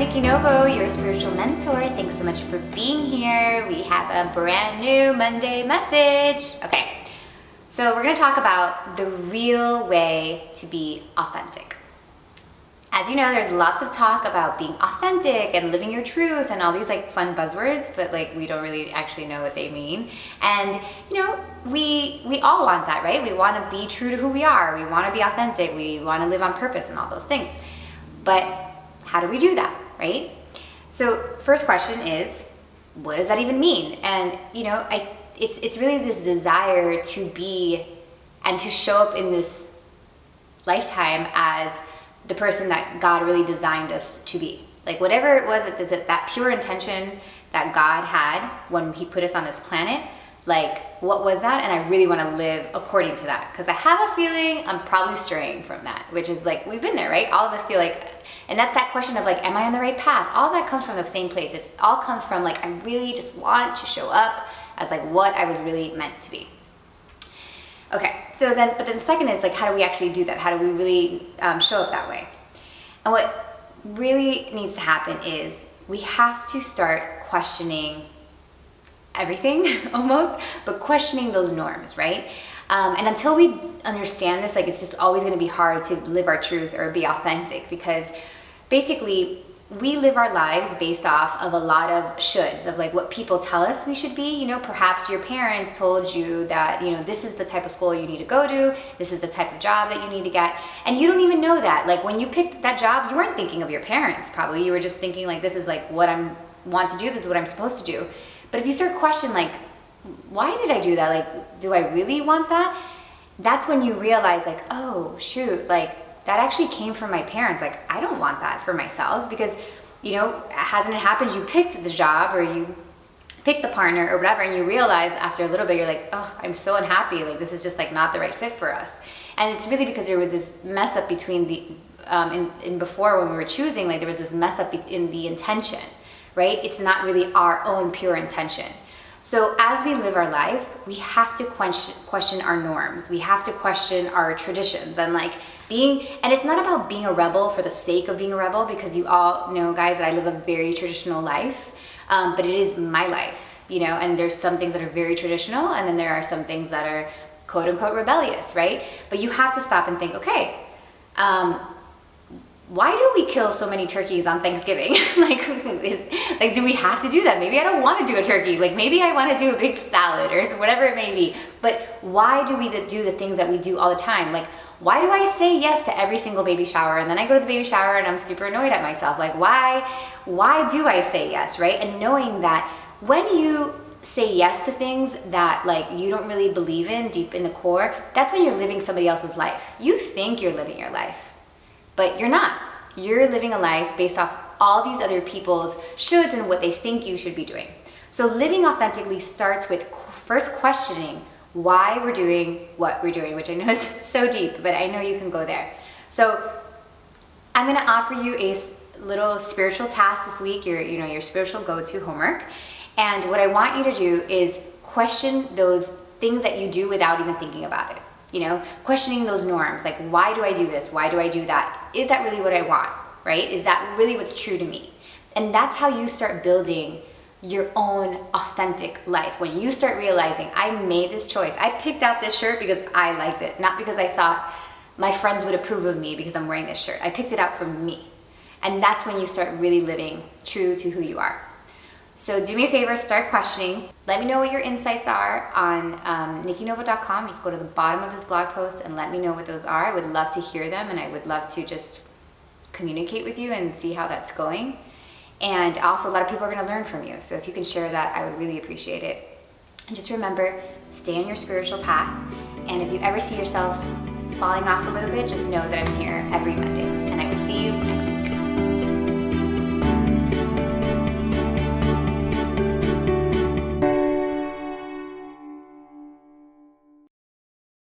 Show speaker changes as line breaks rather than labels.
Nikki Novo, your spiritual mentor. Thanks so much for being here. We have a brand new Monday message. Okay, so we're gonna talk about the real way to be authentic. As you know, there's lots of talk about being authentic and living your truth and all these like fun buzzwords, but like we don't really actually know what they mean. And you know, we all want that, right? We want to be true to who we are. We want to be authentic. We want to live on purpose and all those things. But how do we do that, right? So first question is, what does that even mean? And you know, it's really this desire to be and to show up in this lifetime as the person that God really designed us to be. Like whatever it was, that pure intention that God had when he put us on this planet, like what was that? And I really want to live according to that, because I have a feeling I'm probably straying from that, which is like, we've been there, right? All of us feel like, and that's that question of like, am I on the right path? All that comes from the same place. It's all comes from like, I really just want to show up as like what I was really meant to be. Okay, so then, but then the second is like, how do we actually do that? How do we really show up that way? And what really needs to happen is we have to start questioning everything almost, but questioning those norms, right? And until we understand this, like it's just always gonna be hard to live our truth or be authentic, because basically we live our lives based off of a lot of shoulds, of like what people tell us we should be. You know, perhaps your parents told you that, you know, this is the type of school you need to go to, this is the type of job that you need to get, and you don't even know that. Like when you picked that job, you weren't thinking of your parents, probably. You were just thinking like, this is like what I want to do, this is what I'm supposed to do. But if you start questioning like, why did I do that? Like, do I really want that? That's when you realize like, oh shoot, like that actually came from my parents. Like, I don't want that for myself, because, you know, hasn't it happened? You picked the job or you picked the partner or whatever, and you realize after a little bit, you're like, oh, I'm so unhappy. Like, this is just like not the right fit for us. And it's really because there was this mess up between the, in before when we were choosing, like there was this mess up in the intention, right? It's not really our own pure intention. So as we live our lives, we have to question our norms. We have to question our traditions and like and it's not about being a rebel for the sake of being a rebel, because you all know, guys, that I live a very traditional life, but it is my life, you know, and there's some things that are very traditional, and then there are some things that are quote unquote rebellious, right? But you have to stop and think, okay, why do we kill so many turkeys on Thanksgiving? like, do we have to do that? Maybe I don't want to do a turkey. Like maybe I want to do a big salad or whatever it may be. But why do we do the things that we do all the time? Like, why do I say yes to every single baby shower? And then I go to the baby shower and I'm super annoyed at myself. Like, why do I say yes, right? And knowing that when you say yes to things that like you don't really believe in deep in the core, that's when you're living somebody else's life. You think you're living your life, but you're not. You're living a life based off all these other people's shoulds and what they think you should be doing. So living authentically starts with first questioning why we're doing what we're doing, which I know is so deep, but I know you can go there. So I'm gonna offer you a little spiritual task this week, your spiritual go-to homework. And what I want you to do is question those things that you do without even thinking about it. You know, questioning those norms, like why do I do this? Why do I do that? Is that really what I want, right? Is that really what's true to me? And that's how you start building your own authentic life. When you start realizing, I made this choice. I picked out this shirt because I liked it, not because I thought my friends would approve of me because I'm wearing this shirt. I picked it out for me. And that's when you start really living true to who you are. So do me a favor, start questioning. Let me know what your insights are on NikkiNovo.com. Just go to the bottom of this blog post and let me know what those are. I would love to hear them, and I would love to just communicate with you and see how that's going. And also, a lot of people are going to learn from you. So if you can share that, I would really appreciate it. And just remember, stay on your spiritual path. And if you ever see yourself falling off a little bit, just know that I'm here every Monday. And I will see you next week.